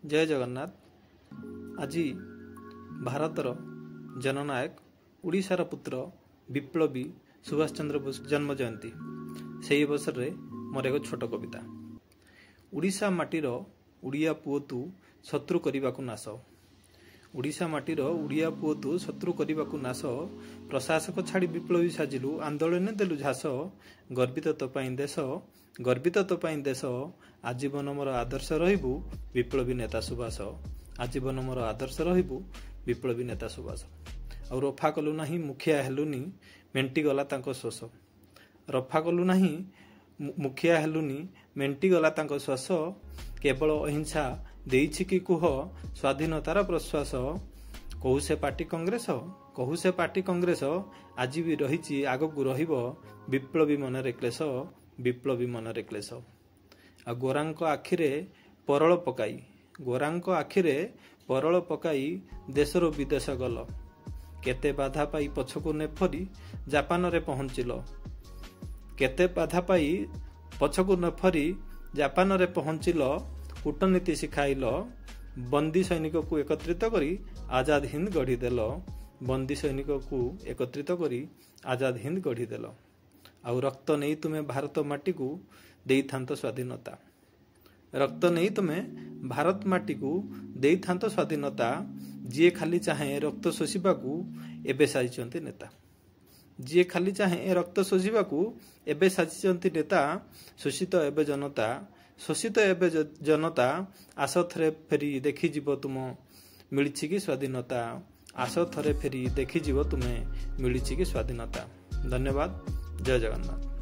जय जगन्नाथ। आज भारतर जननायक ओडिशार पुत्र विप्लवी सुभाष चंद्र बोस जन्म जयंती से अवसर में मोर एक छोट कविता। ओडिशा माटीर उड़िया पुओ तू शत्रु करने नाश। ओडिशा माटीर उड़िया पुओ तू शत्रु करने नाश। प्रशासक छाड़ी विप्लवी साजिलु आंदोलन देलु झास। गर्वित तो पाई देश, गर्वित तो पाई देश। आजीवन मोर आदर्श रहिबु विप्लवी नेता सुभाष। आजीवन मोर आदर्श रहिबु विप्लवी नेता सुभाष। और रफा कलु नाही मुखिया हेलुनी मेंटी गला तांको श्वास। रफा कलु नाही मुखिया हेलुनी मेंटी गला तांको श्वास। केवल अहिंसा देइछि कि कुह स्वाधीनतार प्रश्वास। कहू से पार्टी कांग्रेस, कहू से पार्टी कांग्रेस। आज भी रही आगकू रहिबो विप्लवी मनरे क्लेश, विप्लवी मनरे क्लेश। आ गोरांक आखिरे परल पकाई, गोरांक आखिरे परल पकाई देशर विदेश गल। केते बाधा पाई पछकू नेफरी जापान रे पहुंचिल। केते बाधा पाई पछकू नेफरी जापान रे पहुंचिल। कूटनीति शिखाइल। बंदी सैनिक को एकत्रित करी आजाद हिंद गढ़ी देल। बंदी सैनिक को एकत्रित करी आजाद हिंद गढ़ी देल। आउ रक्त नहीं तुम्हें भारत माटी को देई थांत स्वाधीनता। रक्त नहीं तुम्हें भारत माटी को देई थांत स्वाधीनता। जी खाली चाहे रक्त शोषिबा को एबे साजिचंती नेता। जी खाली चाहे रक्त शोषिबा को एबे साजिचंती नेता। शोषित एबे जनता, शोषित एबे जनता। आस थरे फेरी देखी जीव तुम मिलिछि कि स्वाधीनता। आस थरे फेरी देखी जीव तुम्हें मिलिछि कि स्वाधीनता। धन्यवाद। जय जगन्नाथ।